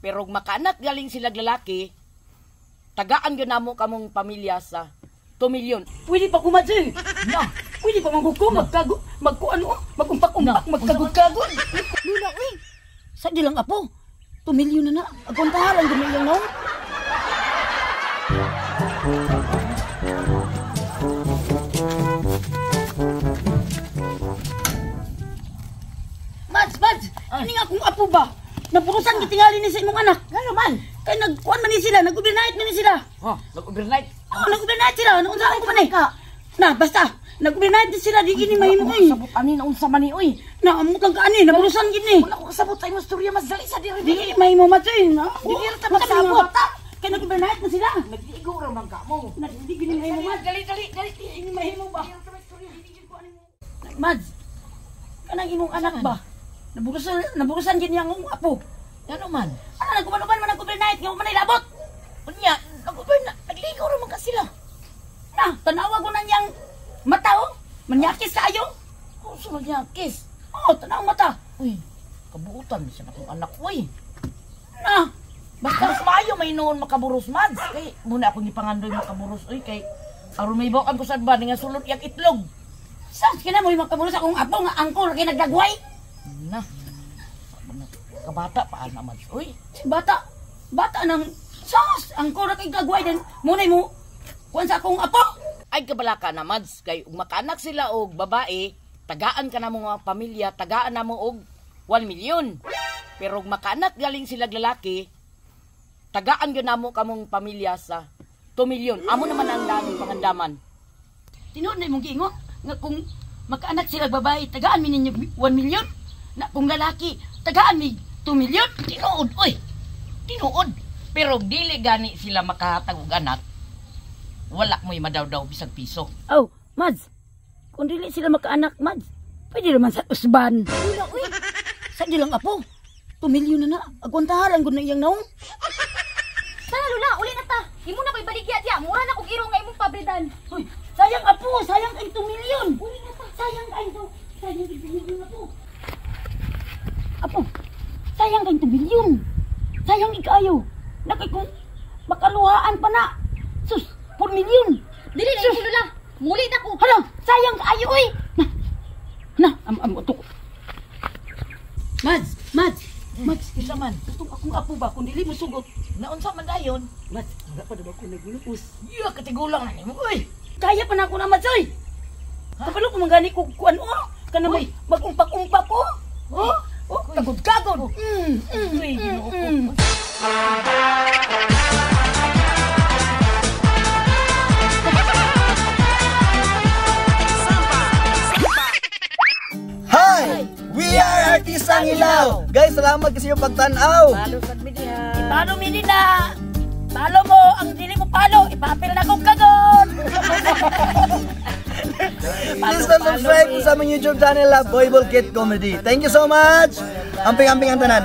Pero makaanak galing sila lalaki, tagaan gyud namo kamong pamilya sa 2 milyon. Pwede pa kumadyo. Na, Pwede pa magkukum, magkumpak-kumpak, magkagod-kagod. Lula, uy. Sa di lang apo. 2 milyon na na. Akong tahalan gumayang noon. Mads, ini nga kung apo ba? Napurusan gitingali ni sa imong anak. ano man? Kay nagkuan man ni sila, nag-overnight man ni sila. Oh, nag-overnight. Oh, nag-overnight sila. Naunsa ko pa ni? Na, basta. Nag-overnight din sila, di gini mahimo ko. Sabot ani na unsa man ni oy. Na, amot lang ka ani, napurusan gini. Wala ko kasabot sa imong storya mas dali sa diri. Di mahimo matay, na. Dili ra ta Basta magsabot. Kay nag-overnight man sila. Nagdigo ra man ka mo. Di gini mahimo mat. Dali. Ini mahimo ba? Mads, kanang imong anak ba? Naburusan gini ang apo. Ano man? Ano, nagkumanuban man nag-overnight, nga man ilabot. Unya, nag-overnight. Nagligo ra man ka sila. Na, tanawa ko na niyang mata, oh. Manyakis kayo. Kung sunod niya, kiss. Oh, tanaw mata. Uy, kabuutan siya na kong anak. Uy, Na, basta mas maayo may noon makaburos, Mads. Kay, muna akong ipangandoy makaburos. Uy, kay, aron may bawakan ko sa ba, nga sulot yung itlog. saan kina mo yung makabulos akong apo nga angkol kay nagdagway? Na, kabata pa na, Mads. Uy, Si bata nang sas angkol na kay dagway din. Munay mo, kuwan sa akong apo. ay kabalaka na, Mads. Kay, makaanak sila og babae, tagaan ka na mga pamilya, tagaan na mo og 1 milyon. Pero makaanak galing sila lalaki, tagaan gyud namo kamong pamilya sa 2 milyon. Amo naman ang daming pangandaman. Tinuod na imong giingo nga kung makaanak sila babae, tagaan mi ninyo 1 milyon. Na kung lalaki, tagaan mi 2 milyon. Tinuod, oy. Tinuod. Pero dili gani sila makahatag og anak. Wala mo'y madawdaw bisag piso. Oh, Mads, kung dili sila makaanak, Mads, pwede naman sa usban. Lula, uy. Sa di lang apo. 2 milyon na na. Agwan tahalan ko na iyang naong. Sana Lula, uli na ta. Imo na ko'y baligya diya. Mura na kong iro nga imong pabridan. Uy, sayang apo, sayang kay 2 milyon. Uli na ta, sayang kay 2 milyon apo. Apo, sayang kay 2 milyon. Sayang ikayo. Nakay kung makaluhaan pa na. Sus, 4 milyon. Dili na imo Lula. Muli na ko. Hala, sayang kaayo oy. Utok. Mads, Isa man. itong akong apo ba kung dili mo sugot. Naunsa man dayon? Mads, wala pa daw ako naglulupos. Iya katigulang na nimo. Uy. Kaya pa na ako na Mads oy. Kapalo ko manggani ko kuan oh. Kana Uy. magumpak-umpak ko. Oh, kagod-kagod. Uy, ginoo ko. Hi! We are Artisang Ilaw! Guys, salamat kasi yung pagtanaw! Palo sa media. Ipalo mi nila. Palo mo, ang dili mo palo, ipapil na kong kagod. Please subscribe sa aming YouTube channel, Boyball Kid Comedy. Thank you so much! Amping-amping ang tanan!